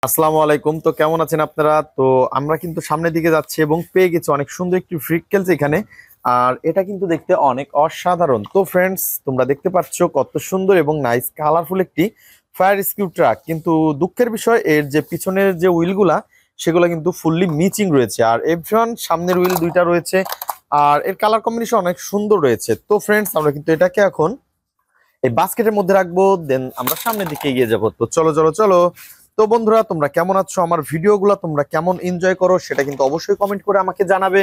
আসসালামু আলাইকুম। তো কেমন আছেন আপনারা? তো আমরা কিন্তু সামনের দিকে যাচ্ছি এবং পেয়ে গেছি অনেক সুন্দর একটি ভেহিকলস এখানে। আর এটা কিন্তু দেখতে অনেক অসাধারণ। তো ফ্রেন্ডস, তোমরা দেখতে পাচ্ছ কত সুন্দর এবং নাইস কালারফুল একটি ফায়ার রেস্কিউ ট্রাক। কিন্তু দুঃখের বিষয় এর যে পিছনের যে হুইলগুলা সেগুলো কিন্তু ফুললি মিচিং রয়েছে, আর এভরিওয়ান সামনের হুইল দুইটা রয়েছে। আর এর কালার কম্বিনেশন অনেক সুন্দর রয়েছে। তো ফ্রেন্ডস, আমরা কিন্তু এটাকে এখন এই বাস্কেটের মধ্যে রাখবো, দেন আমরা সামনের দিকে এগিয়ে যাবো। তো চলো চলো চলো। তো বন্ধুরা, তোমরা কেমন আছো? আমার ভিডিওগুলো তোমরা কেমন এনজয় করো সেটা কিন্তু অবশ্যই কমেন্ট করে আমাকে জানাবে।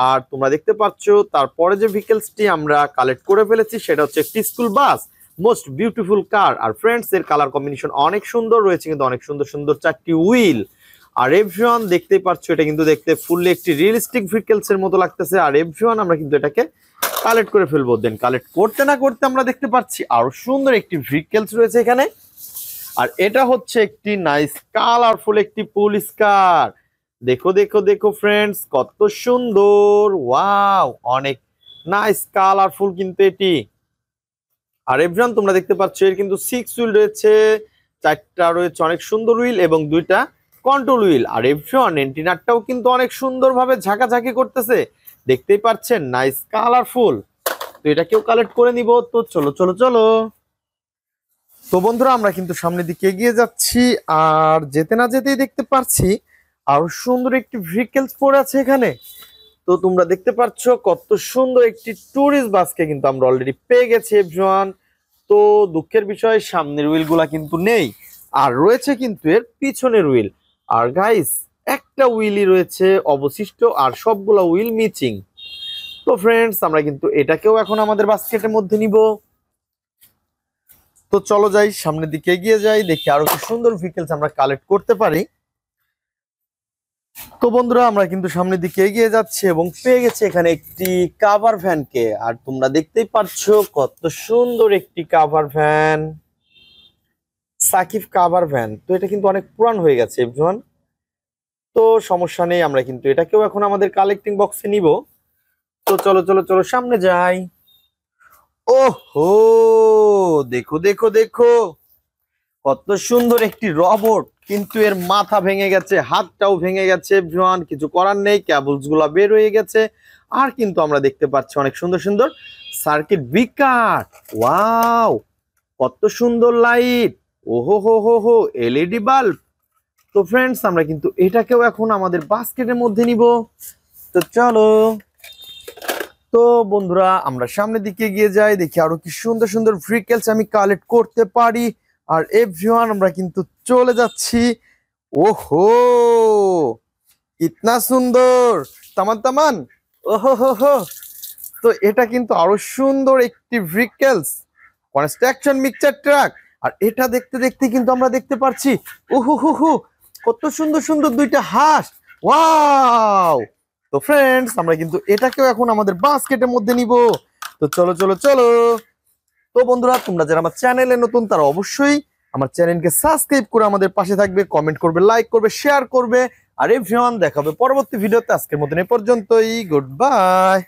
আর তোমরা দেখতে পাচ্ছ তারপরে যে ভেহিকলসটি আমরা কালেক্ট করে ফেলেছি সেটা হচ্ছে একটি স্কুল বাস, মোস্ট বিউটিফুল কার। আর ফ্রেন্ডস, এর কালার কম্বিনেশন অনেক সুন্দর রয়েছে, কিন্তু অনেক সুন্দর সুন্দর চারটি হুইল। আর এভরিওয়ান দেখতেই পাচ্ছ এটা কিন্তু দেখতে ফুললি একটি রিয়েলিস্টিক ভেহিকলস এর মতো লাগতেছে। আর এভরিওয়ান আমরা কিন্তু এটাকে কালেক্ট করে ফেলবো। দেন কালেক্ট করতে না করতে আমরা দেখতে পাচ্ছি আরো সুন্দর একটি ভেহিকলস রয়েছে এখানে। আর এটা হচ্ছে একটি নাইস কালারফুল একটি পুলিশ কার। দেখো দেখো দেখো ফ্রেন্ডস, কত সুন্দর! ওয়াও, অনেক নাইস কালারফুল কিন্তু এটি। আর এভরিওয়ান তোমরা দেখতে পাচ্ছ এর কিন্তু 6 হুইল রয়েছে, 4টা রয়েছে অনেক সুন্দর হুইল এবং 2টা কন্ট্রোল হুইল। আর এভরিওয়ান এন্টিনারটাও কিন্তু অনেক সুন্দরভাবে ঝাঁকাঝাঁকি করতেছে, দেখতেই পাচ্ছেন, নাইস কালারফুল। তো এটা কেউ কালেক্ট করে নিব। তো চলো চলো চলো। তো বন্ধুরা, আমরা কিন্তু সামনের দিকে এগিয়ে যাচ্ছি, আর যেতে না যেতেই দেখতে পাচ্ছি আরো সুন্দর একটি ভেহিকলস পড়ে আছে এখানে। তো তোমরা দেখতে পাচ্ছ কত সুন্দর একটি ট্যুরিস্ট বাসকে কিন্তু আমরা অলরেডি পেয়ে গেছি এভরিওয়ান। তো দুঃখের বিষয় সামনের হুইল গুলা কিন্তু নেই, আর রয়েছে কিন্তু এর পিছনের হুইল। আর গাইস, একটা হুইলই রয়েছে অবশিষ্ট, আর সবগুলা হুইল মিচিং। তো ফ্রেন্ডস, আমরা কিন্তু এটাকেও এখন আমাদের বাস্কেটের মধ্যে নিব। তো চলো যাই, সামনের দিকে এগিয়ে যাই, দেখি আরো কি সুন্দর ভেহিকলস আমরা কালেক্ট করতে পারি। তো বন্ধুরা, আমরা কিন্তু সামনের দিকে এগিয়ে যাচ্ছি এবং পেয়ে গেছি এখানে একটি কাভার ভ্যানকে। আর তোমরা দেখতেই পাচ্ছো কত সুন্দর একটি cover van, Shakib cover van. তো এটা কিন্তু অনেক পুরান হয়ে গেছে এভরিওয়ান। তো সমস্যা নেই, আমরা কিন্তু এটাকেও এখন আমাদের কালেক্টিং বক্সে নিব। তো চলো চলো চলো, সামনে যাই। ওহো, দেখো দেখো দেখো, কত সুন্দর একটি রবট। কিন্তু এর মাথা ভেঙে গেছে, হাতটাও ভেঙে গেছে এভরিওয়ান, কিছু করার নেই, ক্যাবলস গুলা বের হয়ে গেছে। আর কিন্তু আমরা দেখতে পাচ্ছি অনেক সুন্দর সুন্দর সার্কিট ব্রেকার। ওয়াও, কত সুন্দর লাইট! ওহো হো হো হো, এলইডি বাল্ব। তো ফ্রেন্ডস, আমরা কিন্তু এটাকেও এখন আমাদের বাস্কেটের মধ্যে নিব। তো চলো। তো বন্ধুরা, আমরা সামনের দিকে গিয়ে যাই, দেখি আরো কি সুন্দর সুন্দর ভেহিকলস আমি কালেক্ট করতে পারি। আর এভরিওয়ান, আমরা কিন্তু চলে যাচ্ছি। ওহো, কিতনা সুন্দর! তামান তামান, ওহো হো হো। তো এটা কিন্তু আরো সুন্দর একটি ভেহিকলস, কনস্ট্রাকশন মিক্সচার ট্রাক। আর এটা দেখতে দেখতে কিন্তু আমরা দেখতে পাচ্ছি, ওহো হো হো, কত সুন্দর সুন্দর দুইটা হাঁস। ওয়াও! তো ফ্রেন্ডস, আমরা কিন্তু এটাকেও এখন আমাদের বাস্কেটের মধ্যে নিব। তো চলো চলো চলো। তো বন্ধুরা, তোমরা যারা আমার চ্যানেলে নতুন তারা অবশ্যই আমার চ্যানেলকে সাবস্ক্রাইব করে আমাদের পাশে থাকবে, কমেন্ট করবে, লাইক করবে, শেয়ার করবে। আর এভরিওয়ান, দেখা হবে পরবর্তী ভিডিওতে। আজকের মতন এ পর্যন্তই, গুড বাই।